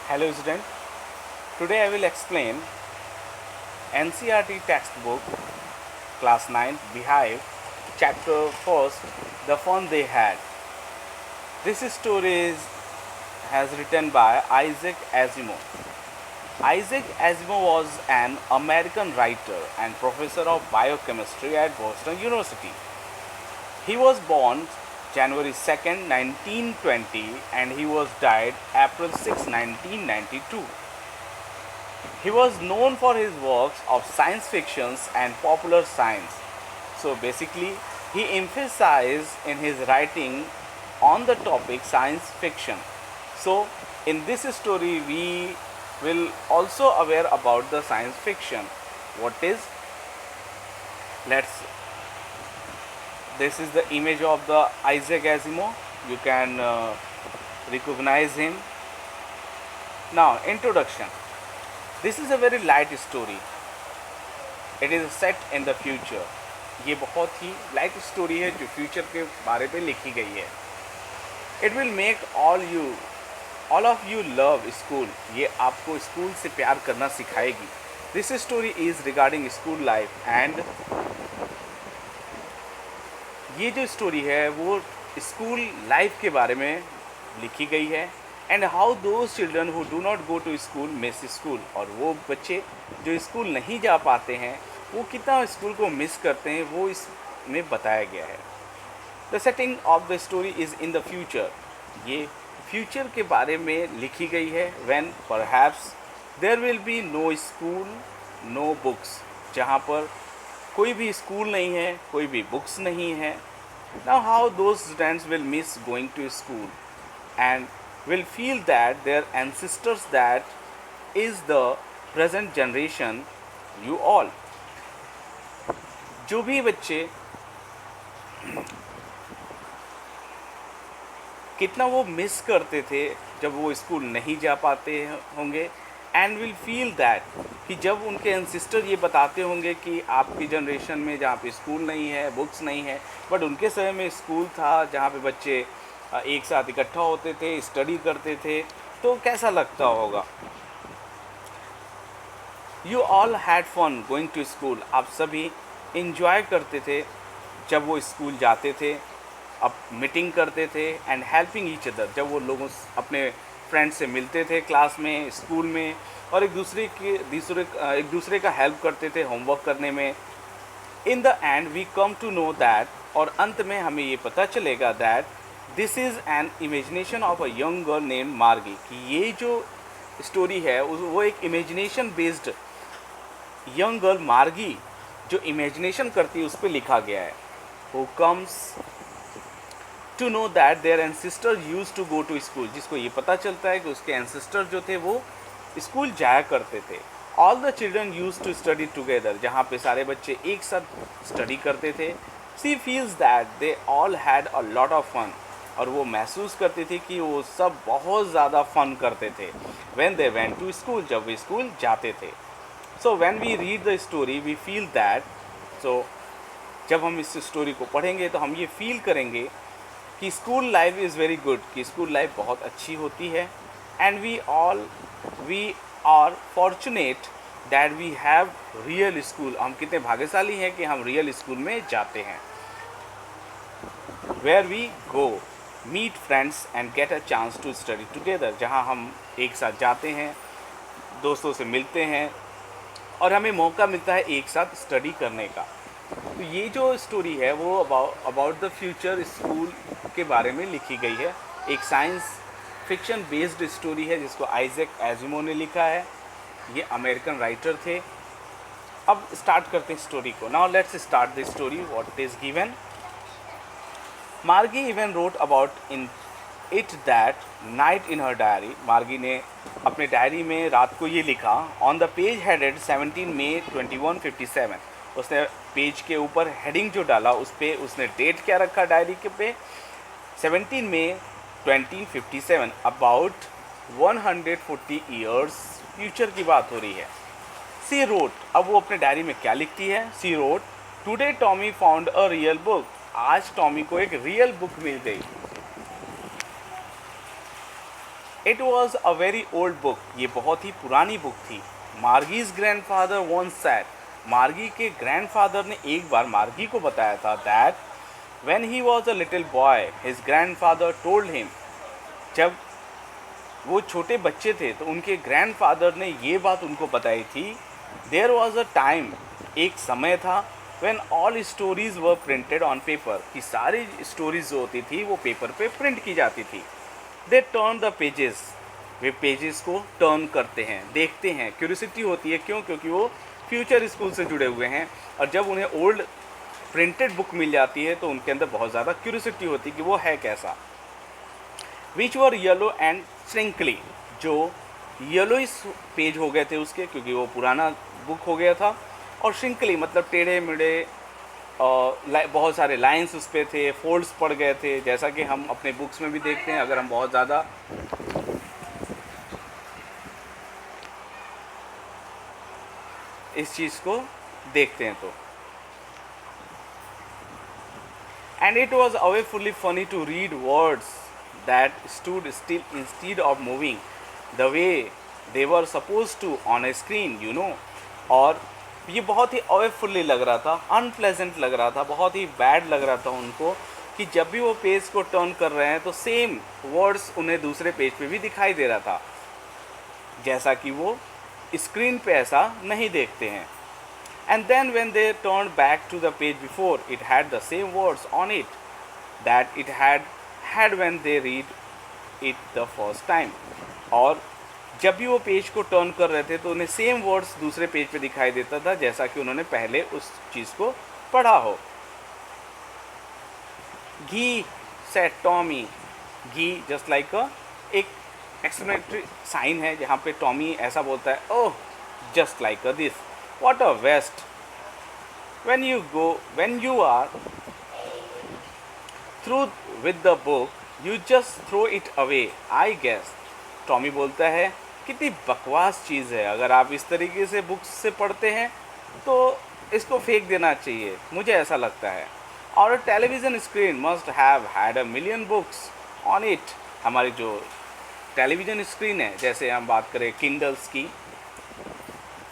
Hello student, today I will explain NCERT textbook class 9 Beehive chapter first The Fun They Had. This story has written by Isaac Asimov. Isaac Asimov was an American writer and professor of biochemistry at Boston University. He was born January 2nd, 1920 and he was died April 6, 1992. He was known for his works of science fictions and popular science. So basically, he emphasized in his writing on the topic science fiction. So in this story, we will also aware about the science fiction. What is? This is the image of the Isaac Asimov. You can recognize him. Now, introduction. This is a very light story. It is set in the future. ये बहुत ही light story है जो future के बारे में लिखी गई है. It will make all of you love school. ये आपको स्कूल से प्यार करना सिखाएगी. This story is regarding school life and ये जो स्टोरी है वो स्कूल लाइफ के बारे में लिखी गई है. And how those children who do not go to school miss school. और वो बच्चे जो स्कूल नहीं जा पाते हैं वो कितना स्कूल को मिस करते हैं वो इसमें बताया गया है. The setting of the story is in the future. ये फ्यूचर के बारे में लिखी गई है. When perhaps there will be no school no books. जहाँ पर कोई भी स्कूल नहीं है, कोई भी बुक्स नहीं है. Now how those students will miss going to school and will feel that their ancestors, that is the present generation, you all. जो भी बच्चे कितना वो मिस करते थे जब वो स्कूल नहीं जा पाते होंगे. एंड विल फील दैट कि जब उनके एंसिस्टर ये बताते होंगे कि आपकी जनरेशन में जहाँ पे स्कूल नहीं है, बुक्स नहीं है, बट उनके समय में स्कूल था जहाँ पे बच्चे एक साथ इकट्ठा होते थे, स्टडी करते थे, तो कैसा लगता होगा. You all had fun going to school. आप सभी इंजॉय करते थे जब वो स्कूल जाते थे, अब मीटिंग करते थे एंड हेल्पिंग ईच अदर. जब वो लोगों अपने फ्रेंड से मिलते थे क्लास में, स्कूल में, और एक दूसरे का हेल्प करते थे होमवर्क करने में. In the end we come to know that. और अंत में हमें ये पता चलेगा that this is an imagination of a young girl name Margie. कि ये जो स्टोरी है वो एक इमेजिनेशन बेस्ड यंग गर्ल मार्गी जो इमेजिनेशन करती है उस पर लिखा गया है. Who comes to know that their ancestor used to go to school. जिसको ये पता चलता है कि उसके एंसिस्टर जो थे वो स्कूल जाया करते थे. All the children use to study together. जहाँ पे सारे बच्चे एक साथ स्टडी करते थे. She feels that they all had a lot of fun. और वो महसूस करती थी कि वो सब बहुत ज़्यादा फ़न करते थे. When they went to school. जब वे स्कूल जाते थे. So when we read the story we feel that. So जब हम इस स्टोरी को पढ़ेंगे तो हम ये फील करेंगे कि school life is very good. कि स्कूल लाइफ बहुत अच्छी होती है. And we are fortunate that we have real school. हम कितने भाग्यशाली हैं कि हम रियल स्कूल में जाते हैं. Where we go meet friends and get a chance to study together. जहाँ हम एक साथ जाते हैं, दोस्तों से मिलते हैं और हमें मौका मिलता है एक साथ स्टडी करने का. तो ये जो स्टोरी है वो अबाउट द फ्यूचर स्कूल के बारे में लिखी गई है. एक साइंस फिक्शन बेस्ड स्टोरी है जिसको आइजैक एजिमो ने लिखा है. ये अमेरिकन राइटर थे. अब स्टार्ट करते हैं स्टोरी को. Now let's start the story. What is given. Margie even wrote about in it that night in her diary. Margie ने अपने डायरी में रात को ये लिखा. On the page headed 17 May 2157. उसने पेज के ऊपर हेडिंग जो डाला उस पर उसने डेट क्या रखा डायरी के पे 17 मई 2057. अबाउट 140 ईयर्स फ्यूचर की बात हो रही है. She wrote. अब वो अपने डायरी में क्या लिखती है. She wrote today Tommy found a real book. आज टॉमी को एक रियल बुक मिल गई. It was a very old book, ये बहुत ही पुरानी बुक थी। मार्गीज ग्रैंडफादर वंस सैड, मार्गी के ग्रैंडफादर ने एक बार मार्गी को बताया था that when he was a little boy his grandfather told him, जब वो छोटे बच्चे थे तो उनके ग्रैंडफादर ने ये बात उनको बताई थी, देयर वॉज अ टाइम, एक समय था, when all stories were printed on paper, कि सारी स्टोरीज जो होती थी वो पेपर पे प्रिंट की जाती थी। They turn the pages, way pages को टर्न करते हैं, देखते हैं, क्यूरियोसिटी होती है, क्यों? क्योंकि वो फ्यूचर स्कूल से जुड़े हुए हैं और जब उन्हें ओल्ड प्रिंटेड बुक मिल जाती है तो उनके अंदर बहुत ज़्यादा क्यूरियोसिटी होती है कि वो है कैसा। विच वर येलो एंड श्रिंकली, जो येलो पेज हो गए थे उसके, क्योंकि वो पुराना बुक हो गया था, और श्रिंकली मतलब टेढ़े मेढ़े, बहुत सारे लाइंस उस पर थे, फोल्ड्स पड़ गए थे, जैसा कि हम अपने बुक्स में भी देखते हैं अगर हम बहुत ज़्यादा इस चीज़ को देखते हैं तो। And it was awfully funny to read words that stood still instead of moving the way they were supposed to on a screen, you know. और ये बहुत ही अवेफुली लग रहा था, अनप्लेजेंट लग रहा था, बहुत ही बैड लग रहा था उनको कि जब भी वो पेज को टर्न कर रहे हैं तो सेम वर्ड्स उन्हें दूसरे पेज पे भी दिखाई दे रहा था, जैसा कि वो स्क्रीन पे ऐसा नहीं देखते हैं। And then when they turned back to the page before, it had the same words on it that it had when they read it the first time. और जब भी वो पेज को टर्न कर रहे थे तो उन्हें सेम वर्ड्स दूसरे पेज पे दिखाई देता था जैसा कि उन्होंने पहले उस चीज़ को पढ़ा हो। घी सेड टॉमी, घी जस्ट लाइक एक एक्सक्लेमेटरी साइन है जहाँ पे टॉमी ऐसा बोलता है, oh just like this, what a waste, when you are through with the book you just throw it away I guess। Tommy बोलता है कितनी बकवास चीज़ है, अगर आप इस तरीके से बुक्स से पढ़ते हैं तो इसको फेंक देना चाहिए, मुझे ऐसा लगता है। और television screen must have had a million books on it, हमारी जो टेलीविज़न स्क्रीन है, जैसे हम बात करें किंडल्स की,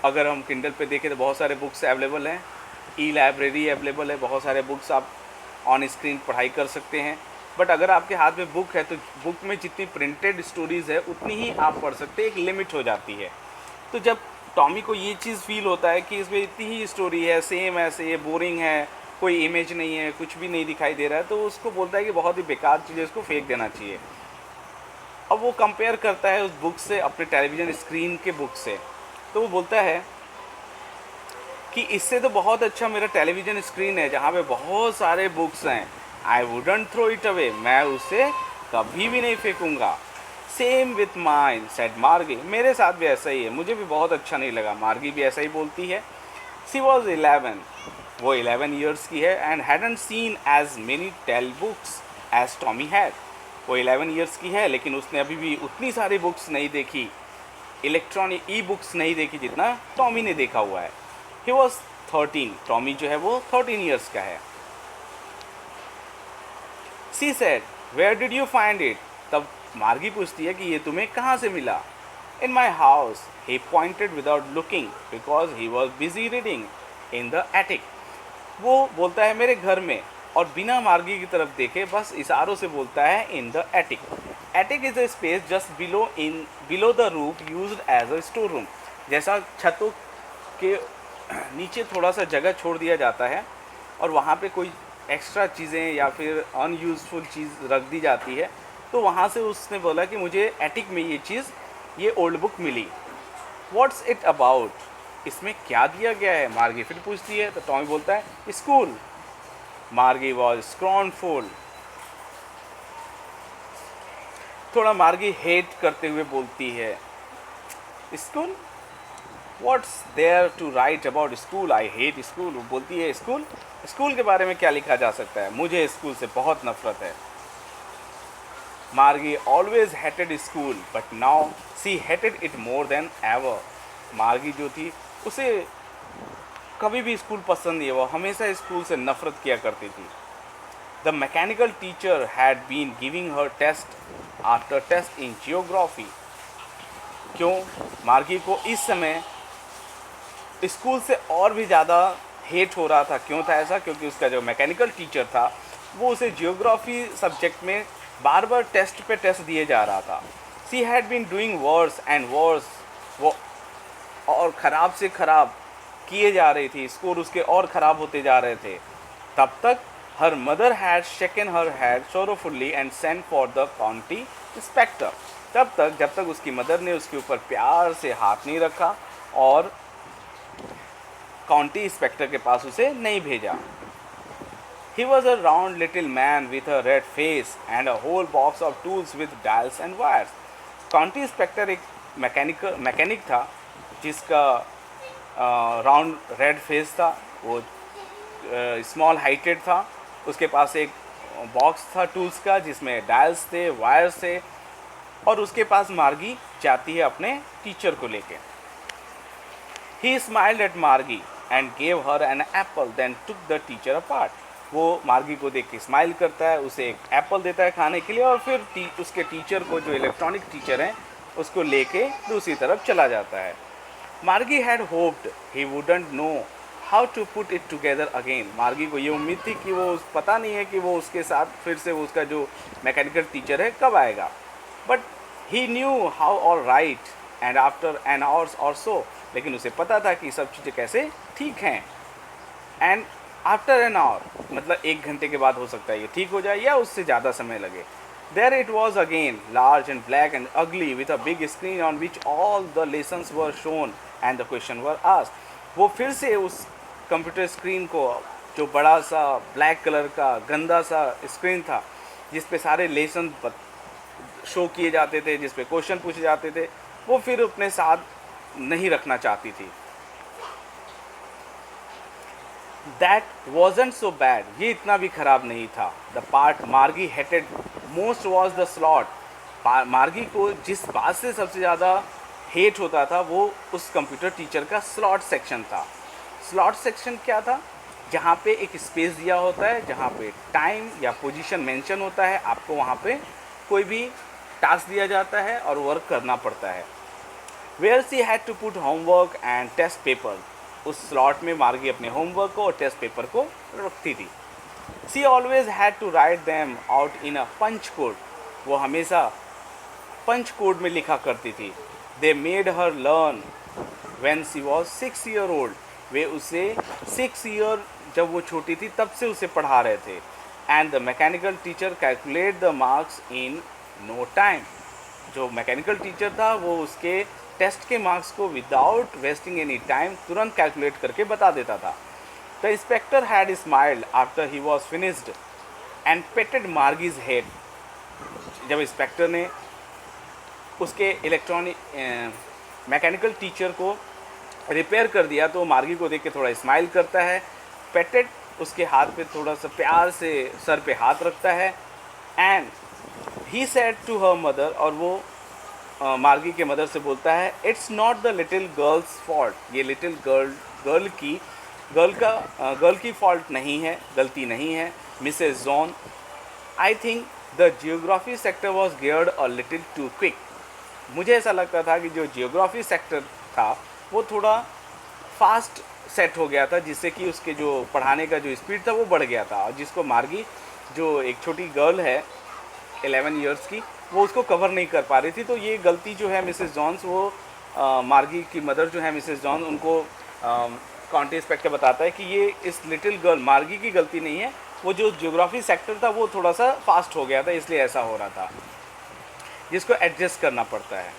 अगर हम किंडल पे देखें तो बहुत सारे बुक्स अवेलेबल हैं, ई लाइब्रेरी अवेलेबल है, बहुत सारे बुक्स आप ऑन स्क्रीन पढ़ाई कर सकते हैं। बट अगर आपके हाथ में बुक है तो बुक में जितनी प्रिंटेड स्टोरीज़ है उतनी ही आप पढ़ सकते हैं, एक लिमिट हो जाती है। तो जब टॉमी को ये चीज़ फील होता है कि इसमें इतनी ही स्टोरी है, सेम ऐसे ये बोरिंग है, कोई इमेज नहीं है, कुछ भी नहीं दिखाई दे रहा है, तो उसको बोलता है कि बहुत ही बेकार चीज़ है, इसको फेंक देना चाहिए। अब वो कंपेयर करता है उस बुक से अपने टेलीविज़न स्क्रीन के बुक से, तो वो बोलता है कि इससे तो बहुत अच्छा मेरा टेलीविज़न स्क्रीन है जहाँ पे बहुत सारे बुक्स हैं, I wouldn't throw it away, मैं उसे कभी भी नहीं फेंकूँगा। Same with mine said Margie, मेरे साथ भी ऐसा ही है, मुझे भी बहुत अच्छा नहीं लगा, मार्गी भी ऐसा ही बोलती है। सी वॉज 11, वो 11 ईयर्स की है, and hadn't seen as many telebooks as Tommy had, वो 11 ईयर्स की है लेकिन उसने अभी भी उतनी सारी बुक्स नहीं देखी, इलेक्ट्रॉनिक ई बुक्स नहीं देखी जितना टॉमी ने देखा हुआ है। ही वॉज 13, टॉमी जो है वो 13 ईयर्स का है। She said where did you find it, तब मार्गी पूछती है कि ये तुम्हें कहाँ से मिला। In my house, he pointed without looking because he was busy reading in the attic, वो बोलता है मेरे घर में, और बिना मार्गी की तरफ देखे बस इशारों से बोलता है in the attic. Attic is a space just below the roof used as a store room, जैसा छतों के नीचे थोड़ा सा जगह छोड़ दिया जाता है और वहाँ पे कोई एक्स्ट्रा चीज़ें या फिर अनयूज़फुल चीज़ रख दी जाती है, तो वहाँ से उसने बोला कि मुझे एटिक में ये ओल्ड बुक मिली। व्हाट्स इट अबाउट, इसमें क्या दिया गया है, मार्गी फिर पूछती है, तो टॉमी बोलता है स्कूल। मार्गी वॉज स्क्रॉनफुल, थोड़ा मार्गी हेट करते हुए बोलती है school, what's there to write about school, I hate school. वो बोलती है स्कूल के बारे में क्या लिखा जा सकता है, मुझे स्कूल से बहुत नफरत है। मार्गी always hated school but now see hated it more than ever, मार्गी जो थी उसे कभी भी स्कूल पसंद नहीं है, वो हमेशा स्कूल से नफरत किया करती थी। The mechanical teacher had been giving her test after test in geography. क्यों मार्गी को इस समय स्कूल से और भी ज़्यादा हेट हो रहा था? क्यों था ऐसा? क्योंकि उसका जो मैकेनिकल टीचर था वो उसे जियोग्राफी सब्जेक्ट में बार बार टेस्ट पे टेस्ट दिए जा रहा था. She had been doing worse and worse. वो और ख़राब से ख़राब किए जा रही थी, स्कोर उसके और ख़राब होते जा रहे थे. तब तक her mother had shaken her head sorrowfully and sent for the county inspector. तब तक जब तक उसकी मदर ने उसके ऊपर प्यार से हाथ नहीं रखा और काउंटी इंस्पेक्टर के पास उसे नहीं भेजा. He was a round little man with a red face and a whole box of tools with dials and wires. County inspector एक मैकेनिक था जिसका राउंड रेड फेस था, वो स्मॉल हाइटेड था, उसके पास एक बॉक्स था टूल्स का जिसमें डायल्स थे, वायर्स थे, और उसके पास मार्गी जाती है अपने टीचर को लेके. He smiled at Margie and gave her an apple, then took the teacher apart. वो मार्गी को देख के स्माइल करता है, उसे एक एप्पल देता है खाने के लिए और फिर उसके टीचर को, जो इलेक्ट्रॉनिक टीचर हैं, उसको लेके दूसरी तरफ चला जाता है. Margie had hoped he wouldn't know how to put it together again. Margie को ये उम्मीद थी कि वो पता नहीं है कि वो उसके साथ फिर से उसका जो मैकेनिकल टीचर है कब आएगा. But he knew how all right and after an hours or so. लेकिन उसे पता था कि सब चीज़ें कैसे ठीक हैं. एंड आफ्टर एन आवर मतलब 1 घंटे के बाद हो सकता है ये ठीक हो जाए या उससे ज़्यादा समय लगे. There it was again, large and black and ugly with a big screen on which all the lessons were shown and the questions were asked. वो फिर से उस कंप्यूटर स्क्रीन को, जो बड़ा सा ब्लैक कलर का गंदा सा स्क्रीन था जिस पे सारे लेसन शो किए जाते थे, जिस पे क्वेश्चन पूछे जाते थे, वो फिर अपने साथ नहीं रखना चाहती थी. That wasn't so bad. ये इतना भी ख़राब नहीं था. द पार्ट मार्गी hated most was the slot. मार्गी को जिस बात से सबसे ज़्यादा हेट होता था वो उस कंप्यूटर टीचर का स्लॉट सेक्शन था. स्लॉट सेक्शन क्या था? जहाँ पे एक स्पेस दिया होता है, जहाँ पे टाइम या पोजीशन मेंशन होता है, आपको वहाँ पे कोई भी टास्क दिया जाता है और वर्क करना पड़ता है. Where she had to put homework and test paper. उस स्लॉट में मार्गी अपने होमवर्क को और टेस्ट पेपर को रखती थी. She always had to write them out in a punch code. वो हमेशा पंच कोड में लिखा करती थी. They made her learn when she was 6 year old. वे उसे 6 year जब वो छोटी थी तब से उसे पढ़ा रहे थे. And the mechanical teacher calculate the marks in no time. जो मैकेनिकल टीचर था वो उसके टेस्ट के मार्क्स को विदाउट वेस्टिंग एनी टाइम तुरंत कैलकुलेट करके बता देता था. The inspector had smiled after he was finished and patted Margie's head. जब इंस्पेक्टर ने उसके इलेक्ट्रॉनिक मैकेनिकल टीचर को रिपेयर कर दिया तो मार्गी को देख के थोड़ा स्माइल करता है. पेटेड उसके हाथ पे थोड़ा सा प्यार से सर पे हाथ रखता है. And he said to her mother, और वो मार्गी के मदर से बोलता है, it's not the little girl's fault. ये लिटिल गर्ल की फॉल्ट नहीं है, गलती नहीं है, Mrs John. I think the geography sector was geared a little too quick. मुझे ऐसा लगता था कि जो जियोग्राफी सेक्टर था वो थोड़ा फास्ट सेट हो गया था, जिससे कि उसके जो पढ़ाने का जो स्पीड था वो बढ़ गया था, और जिसको मार्गी, जो एक छोटी गर्ल है 11 years की, वो उसको कवर नहीं कर पा रही थी. तो ये गलती जो है मिसेस जॉन्स, वो मार्गी की मदर जो है मिसेस जॉन, उनको काउंटी इंस्पेक्टर बताता है कि ये इस लिटिल गर्ल मार्गी की गलती नहीं है, वो जो जियोग्राफी सेक्टर था वो थोड़ा सा फास्ट हो गया था, इसलिए ऐसा हो रहा था, जिसको एडजस्ट करना पड़ता है.